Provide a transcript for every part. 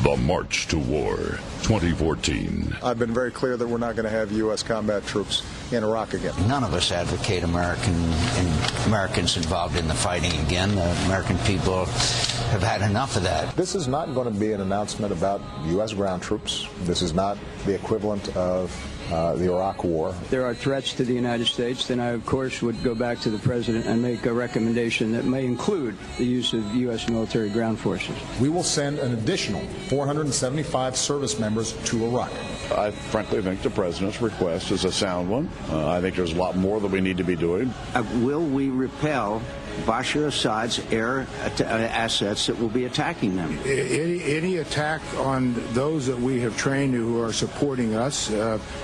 The March to War, 2014. I've been very clear that we're not going to have U.S. combat troops in Iraq again. None of us advocate Americans involved in the fighting again. The American people have had enough of that. This is not going to be an announcement about U.S. ground troops. This is not the equivalent of the Iraq War. There are threats to the United States, then I, of course, would go back to the President and make a recommendation that may include the use of U.S. military ground forces. We will send an additional 475 service members to Iraq. I frankly think the President's request is a sound one. I think there's a lot more that we need to be doing. Will we repel Bashar Assad's air assets that will be attacking them? Any attack on those that we have trained who are supporting us,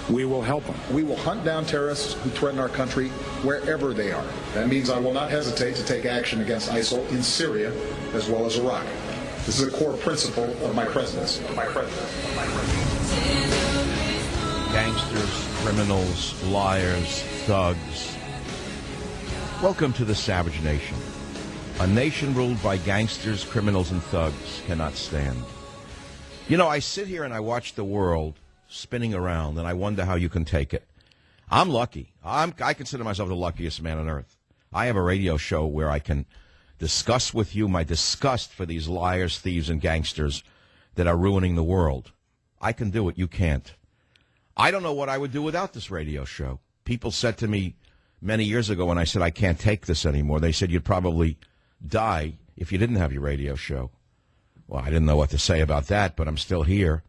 we will help them. We will hunt down terrorists who threaten our country wherever they are. That means I will not hesitate to take action against ISIL in Syria as well as Iraq. This is a core principle of my presidency. Gangsters, criminals, liars, thugs. Welcome to the savage nation. A nation ruled by gangsters, criminals, and thugs cannot stand. You know, I sit here and I watch the world spinning around, and I wonder how you can take it. I'm lucky. I consider myself the luckiest man on earth. I have a radio show where I can discuss with you my disgust for these liars, thieves, and gangsters that are ruining the world. I can do it. You can't. I don't know what I would do without this radio show. People said to me many years ago when I said I can't take this anymore, they said you'd probably die if you didn't have your radio show. Well, I didn't know what to say about that, but I'm still here.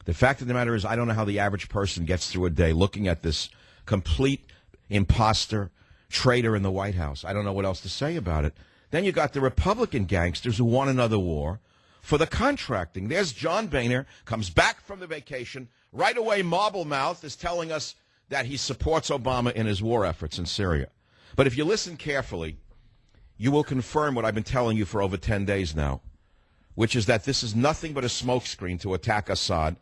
The fact of the matter is I don't know how the average person gets through a day looking at this complete imposter, traitor in the White House. I don't know what else to say about it. Then you got the Republican gangsters who want another war for the contracting. There's John Boehner, comes back from the vacation. Right away, Marblemouth is telling us that he supports Obama in his war efforts in Syria. But if you listen carefully, you will confirm what I've been telling you for over 10 days now, which is that this is nothing but a smokescreen to attack Assad,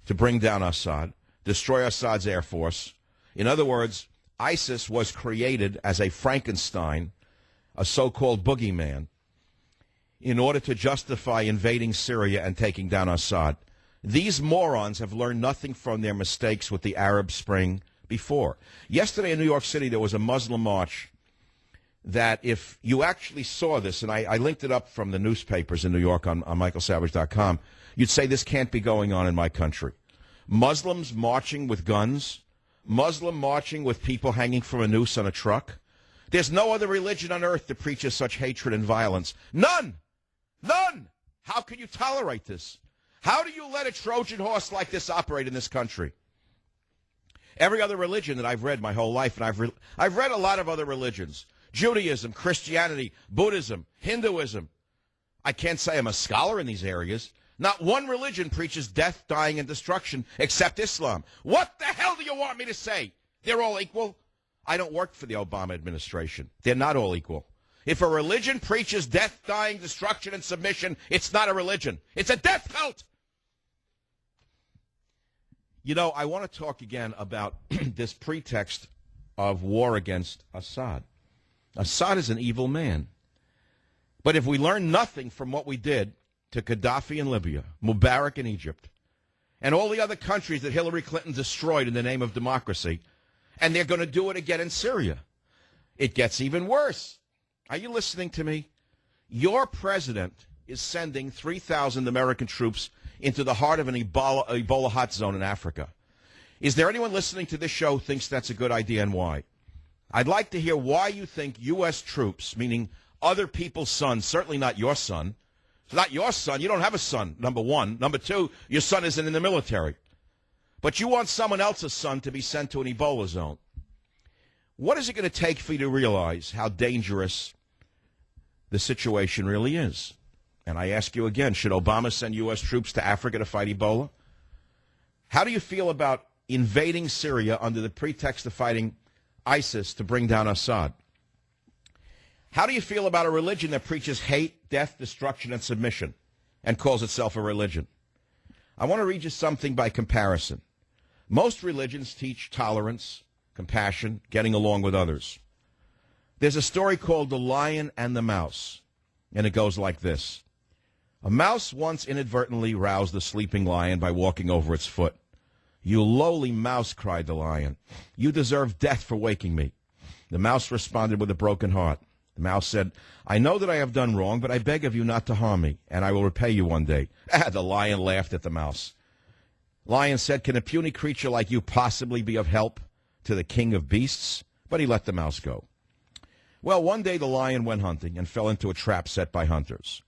to bring down Assad, destroy Assad's air force. In other words, ISIS was created as a Frankenstein, a so-called boogeyman, in order to justify invading Syria and taking down Assad. These morons have learned nothing from their mistakes with the Arab Spring before. Yesterday in New York City, there was a Muslim march that if you actually saw this, and I linked it up from the newspapers in New York on michaelsavage.com, you'd say this can't be going on in my country. Muslims marching with guns, Muslim marching with people hanging from a noose on a truck. There's no other religion on earth that preaches such hatred and violence. None! None! How can you tolerate this? How do you let a Trojan horse like this operate in this country? Every other religion that I've read my whole life, and I've read a lot of other religions, Judaism, Christianity, Buddhism, Hinduism. I can't say I'm a scholar in these areas. Not one religion preaches death, dying, and destruction except Islam. What the hell do you want me to say? They're all equal? I don't work for the Obama administration. They're not all equal. If a religion preaches death, dying, destruction, and submission, it's not a religion. It's a death cult. You know, I want to talk again about this pretext of war against Assad. Assad is an evil man. But if we learn nothing from what we did to Gaddafi in Libya, Mubarak in Egypt, and all the other countries that Hillary Clinton destroyed in the name of democracy, and they're going to do it again in Syria, it gets even worse. Are you listening to me? Your president is sending 3,000 American troops into the heart of an Ebola hot zone in Africa. Is there anyone listening to this show who thinks that's a good idea and why? I'd like to hear why you think U.S. troops, meaning other people's sons, certainly not your son. It's not your son. You don't have a son, number one. Number two, your son isn't in the military. But you want someone else's son to be sent to an Ebola zone. What is it going to take for you to realize how dangerous the situation really is? And I ask you again, should Obama send U.S. troops to Africa to fight Ebola? How do you feel about invading Syria under the pretext of fighting ISIS to bring down Assad? How do you feel about a religion that preaches hate, death, destruction, and submission and calls itself a religion? I want to read you something by comparison. Most religions teach tolerance, compassion, getting along with others. There's a story called The Lion and the Mouse, and it goes like this. A mouse once inadvertently roused the sleeping lion by walking over its foot. "You lowly mouse," cried the lion. "You deserve death for waking me." The mouse responded with a broken heart. The mouse said, "I know that I have done wrong, but I beg of you not to harm me, and I will repay you one day." The lion laughed at the mouse. Lion said, "Can a puny creature like you possibly be of help to the king of beasts?" But he let the mouse go. Well, one day the lion went hunting and fell into a trap set by hunters.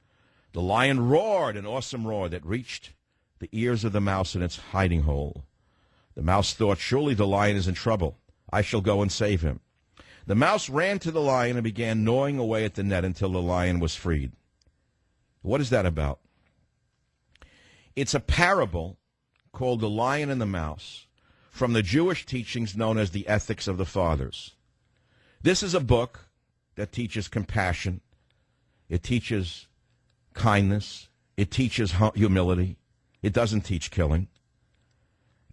The lion roared an awesome roar that reached the ears of the mouse in its hiding hole. The mouse thought, "Surely the lion is in trouble. I shall go and save him." The mouse ran to the lion and began gnawing away at the net until the lion was freed. What is that about? It's a parable called The Lion and the Mouse from the Jewish teachings known as the Ethics of the Fathers. This is a book that teaches compassion. It teaches kindness. It teaches humility. It doesn't teach killing.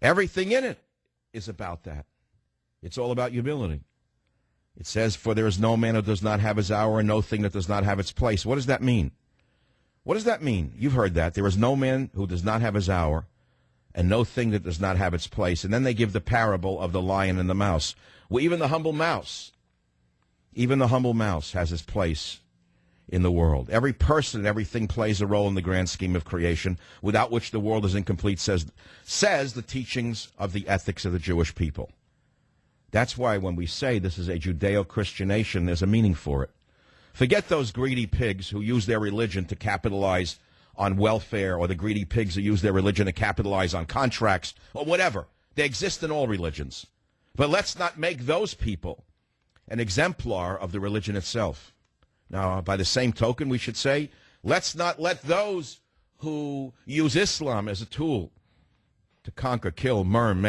Everything in it is about that. It's all about humility. It says, "For there is no man who does not have his hour and no thing that does not have its place." What does that mean? What does that mean? You've heard that. There is no man who does not have his hour and no thing that does not have its place. And then they give the parable of the lion and the mouse. Well, even the humble mouse has his place in the world. Every person and everything plays a role in the grand scheme of creation, without which the world is incomplete, says the teachings of the ethics of the Jewish people. That's why when we say this is a Judeo-Christian nation, there's a meaning for it. Forget those greedy pigs who use their religion to capitalize on welfare, or the greedy pigs who use their religion to capitalize on contracts, or whatever. They exist in all religions. But let's not make those people an exemplar of the religion itself. Now, by the same token, we should say, let's not let those who use Islam as a tool to conquer, kill, maim,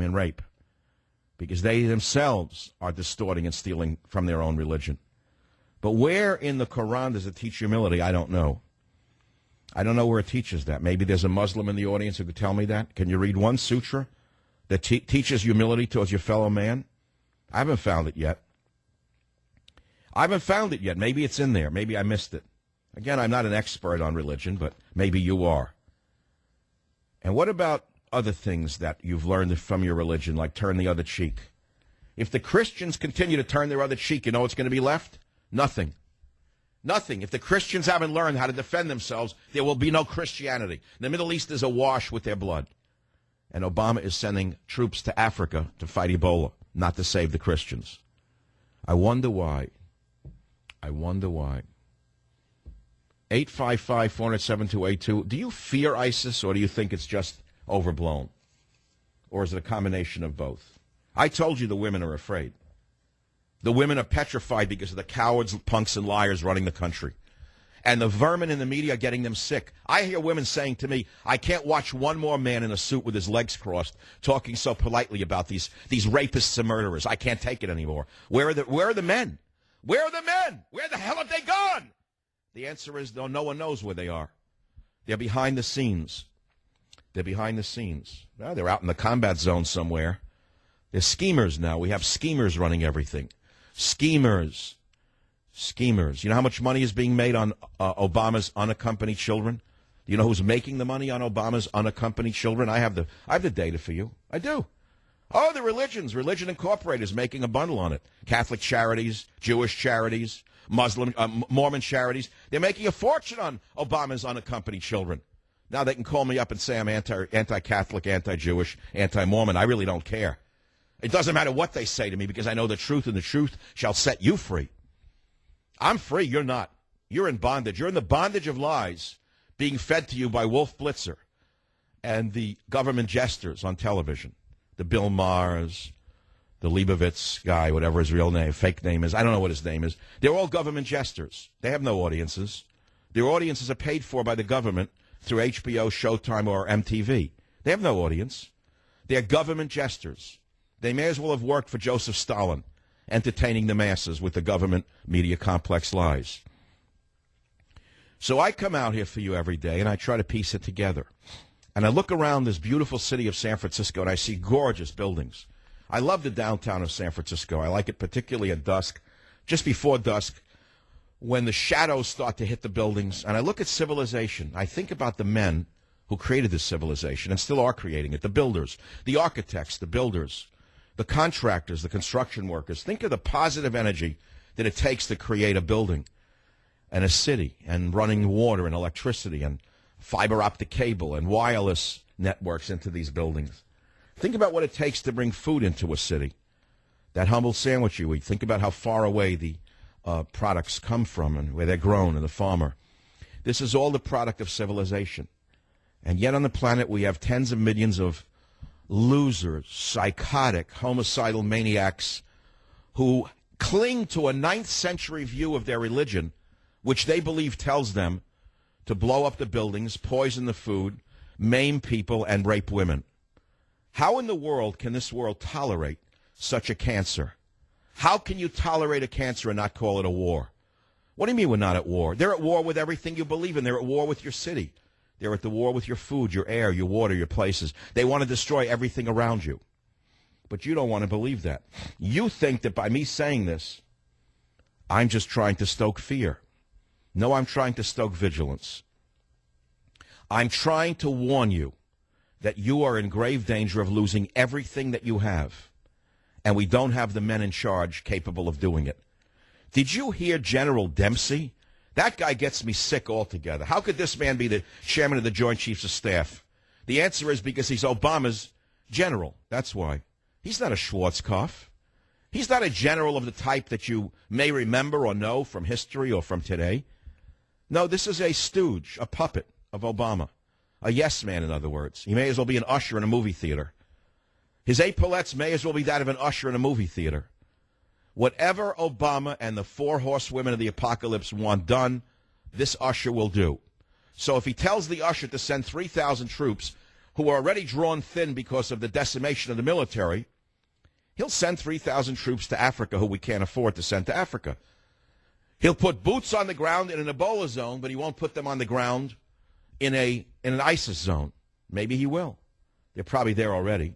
and rape, because they themselves are distorting and stealing from their own religion. But where in the Quran does it teach humility? I don't know. I don't know where it teaches that. Maybe there's a Muslim in the audience who could tell me that. Can you read one sutra that teaches humility towards your fellow man? I haven't found it yet. Maybe it's in there. Maybe I missed it. Again, I'm not an expert on religion, but maybe you are. And what about other things that you've learned from your religion, like turn the other cheek? If the Christians continue to turn their other cheek, you know what's going to be left? Nothing. Nothing. If the Christians haven't learned how to defend themselves, there will be no Christianity. The Middle East is awash with their blood. And Obama is sending troops to Africa to fight Ebola, not to save the Christians. I wonder why. 855-407-282. Do you fear ISIS, or do you think it's just overblown? Or is it a combination of both? I told you the women are afraid. The women are petrified because of the cowards, punks, and liars running the country. And the vermin in the media are getting them sick. I hear women saying to me, "I can't watch one more man in a suit with his legs crossed talking so politely about these rapists and murderers. I can't take it anymore." Where are the men? Where are the men? Where the hell have they gone? The answer is no one knows where they are. They're behind the scenes. Well, they're out in the combat zone somewhere. They're schemers now. We have schemers running everything. Schemers. You know how much money is being made on Obama's unaccompanied children? Do you know who's making the money on Obama's unaccompanied children? I have the data for you. I do. Oh, the religions. Religion Incorporated is making a bundle on it. Catholic charities, Jewish charities, Muslim, Mormon charities. They're making a fortune on Obama's unaccompanied children. Now they can call me up and say I'm anti-Catholic, anti-Jewish, anti-Mormon. I really don't care. It doesn't matter what they say to me, because I know the truth, and the truth shall set you free. I'm free. You're not. You're in bondage. You're in the bondage of lies being fed to you by Wolf Blitzer and the government jesters on television. The Bill Maher's, the Leibovitz guy, whatever his real name, fake name is. I don't know what his name is. They're all government jesters. They have no audiences. Their audiences are paid for by the government through HBO, Showtime, or MTV. They have no audience. They're government jesters. They may as well have worked for Joseph Stalin, entertaining the masses with the government media complex lies. So I come out here for you every day, and I try to piece it together. And I look around this beautiful city of San Francisco, and I see gorgeous buildings. I love the downtown of San Francisco. I like it particularly at dusk, just before dusk, when the shadows start to hit the buildings, and I look at civilization, I think about the men who created this civilization and still are creating it, the builders, the architects, the builders, the contractors, the construction workers. Think of the positive energy that it takes to create a building and a city and running water and electricity and fiber optic cable and wireless networks into these buildings. Think about what it takes to bring food into a city. That humble sandwich you eat. Think about how far away the products come from and where they're grown and the farmer. This is all the product of civilization. And yet on the planet we have tens of millions of losers, psychotic, homicidal maniacs who cling to a 9th century view of their religion, which they believe tells them to blow up the buildings, poison the food, maim people, and rape women. How in the world can this world tolerate such a cancer? How can you tolerate a cancer and not call it a war? What do you mean we're not at war? They're at war with everything you believe in. They're at war with your city. They're at the war with your food, your air, your water, your places. They want to destroy everything around you. But you don't want to believe that. You think that by me saying this, I'm just trying to stoke fear. No, I'm trying to stoke vigilance. I'm trying to warn you that you are in grave danger of losing everything that you have, and we don't have the men in charge capable of doing it. Did you hear General Dempsey? That guy gets me sick altogether. How could this man be the chairman of the Joint Chiefs of Staff? The answer is because he's Obama's general. That's why. He's not a Schwarzkopf. He's not a general of the type that you may remember or know from history or from today. No, this is a stooge, a puppet of Obama. A yes man, in other words. He may as well be an usher in a movie theater. His epaulettes may as well be that of an usher in a movie theater. Whatever Obama and the 4 horsewomen of the apocalypse want done, this usher will do. So if he tells the usher to send 3,000 troops who are already drawn thin because of the decimation of the military, he'll send 3,000 troops to Africa who we can't afford to send to Africa. He'll put boots on the ground in an Ebola zone, but he won't put them on the ground in an ISIS zone. Maybe he will. They're probably there already.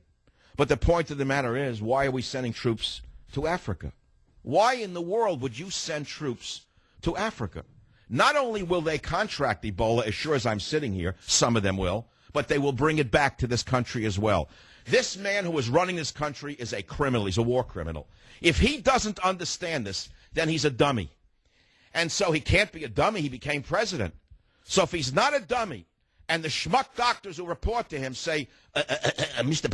But the point of the matter is, why are we sending troops to Africa? Why in the world would you send troops to Africa? Not only will they contract Ebola, as sure as I'm sitting here, some of them will, but they will bring it back to this country as well. This man who is running this country is a criminal. He's a war criminal. If he doesn't understand this, then he's a dummy. And so he can't be a dummy. He became president. So if he's not a dummy, and the schmuck doctors who report to him say, Mr.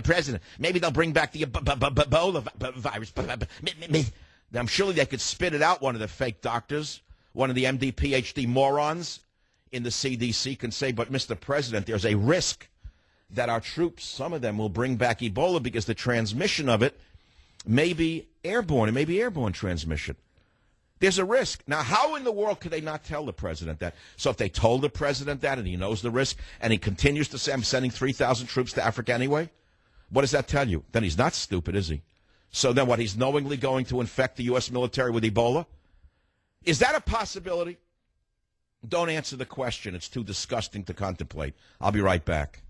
President, maybe they'll bring back the Ebola virus. I'm sure they could spit it out, one of the fake doctors, one of the MD, PhD morons in the CDC can say, but Mr. President, there's a risk that our troops, some of them, will bring back Ebola because the transmission of it may be airborne. It may be airborne transmission. There's a risk. Now, how in the world could they not tell the president that? So if they told the president that and he knows the risk and he continues to say, I'm sending 3,000 troops to Africa anyway, what does that tell you? Then he's not stupid, is he? So then what, he's knowingly going to infect the U.S. military with Ebola? Is that a possibility? Don't answer the question. It's too disgusting to contemplate. I'll be right back.